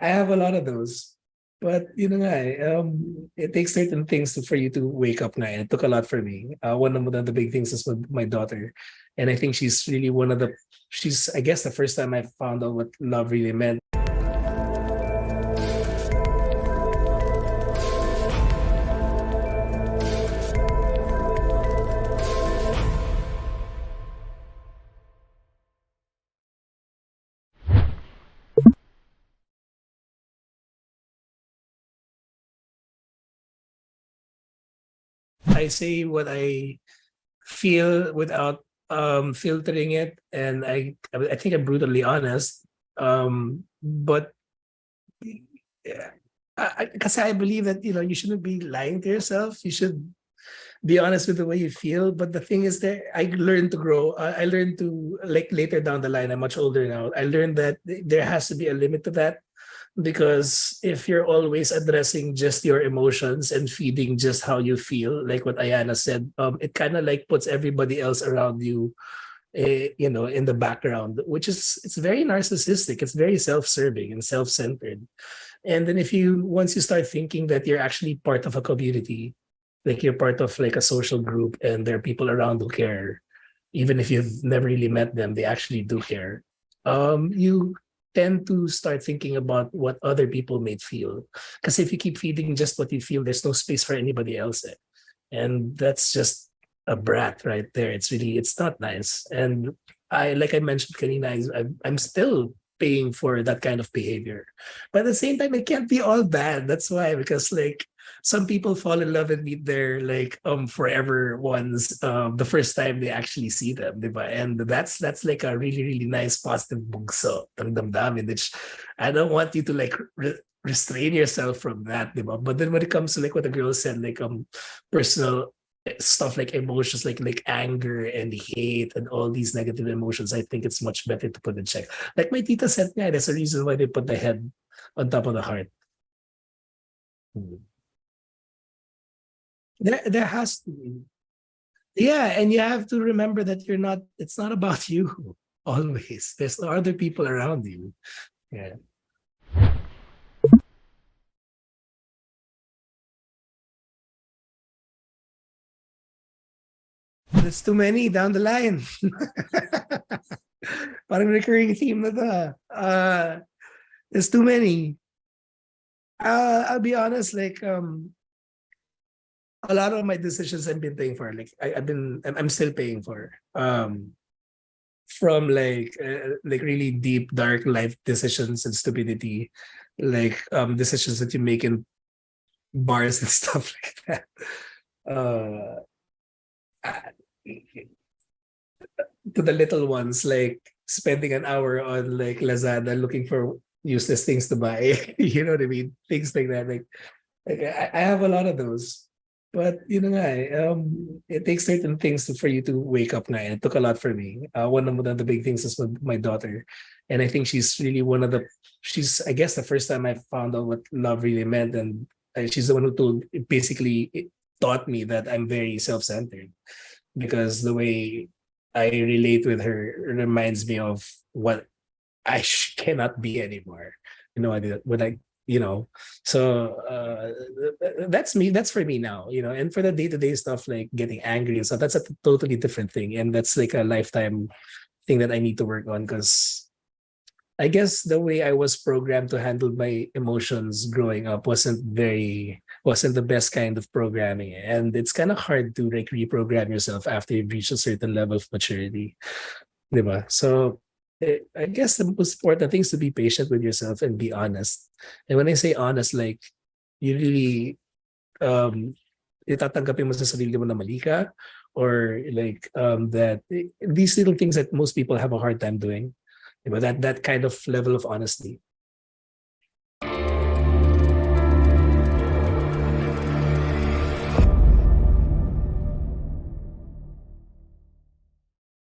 I have a lot of those. But it takes certain things for you to wake up na. It took a lot for me. One of the big things is with my daughter. And I think she's really she's, I guess, the first time I found out what love really meant. I say what I feel without filtering it, and I think I'm brutally honest. But yeah, because I believe that you shouldn't be lying to yourself. You should be honest with the way you feel. But the thing is that I learned to grow. I learned to, like, later down the line. I'm much older now. I learned that there has to be a limit to that, because if you're always addressing just your emotions and feeding just how you feel, like what Ayana said, it kind of like puts everybody else around you, in the background, which is, it's very narcissistic. It's very self-serving and self-centered. And then once you start thinking that you're actually part of a community, like you're part of like a social group and there are people around who care, even if you've never really met them, they actually do care. You tend to start thinking about what other people may feel. Because if you keep feeding just what you feel, there's no space for anybody else. And that's just a brat right there. It's not nice. And like I mentioned, kanina, I'm still paying for that kind of behavior. But at the same time, it can't be all bad. That's why, because like some people fall in love and meet their like forever ones the first time they actually see them, diba? And that's like a really, really nice positive bugso ng damdamin, which I don't want you to like restrain yourself from that, diba? But then when it comes to like what the girl said, like personal stuff, like emotions, like anger and hate and all these negative emotions, I think it's much better to put in check. Like my tita said, yeah, that's the reason why they put the head on top of the heart. There has to be. Yeah, and you have to remember that it's not about you always. There's other people around you. Yeah. There's too many down the line. Parang recurring theme na to. There's too many. I'll be honest, like a lot of my decisions I've been paying for. Like I'm still paying for. From like really deep dark life decisions and stupidity, like decisions that you make in bars and stuff like that. Uh, to the little ones, like spending an hour on like Lazada looking for useless things to buy. You know what I mean? Things like that. Like I have a lot of those. But it takes certain things for you to wake up na. And it took a lot for me. One of the big things is with my daughter. And I think she's really she's, I guess, the first time I found out what love really meant. And she's the one who basically taught me that I'm very self-centered, because the way I relate with her reminds me of what I cannot be anymore. When I, so that's me. That's for me now. And for the day-to-day stuff, like getting angry and stuff, that's a totally different thing. And that's like a lifetime thing that I need to work on, because I guess the way I was programmed to handle my emotions growing up wasn't the best kind of programming. And it's kind of hard to like reprogram yourself after you've reached a certain level of maturity. Diba? So I guess the most important thing is to be patient with yourself and be honest. And when I say honest, like you really itatanggapin mo sa sarili mo na mali ka, or like that these little things that most people have a hard time doing. That kind of level of honesty.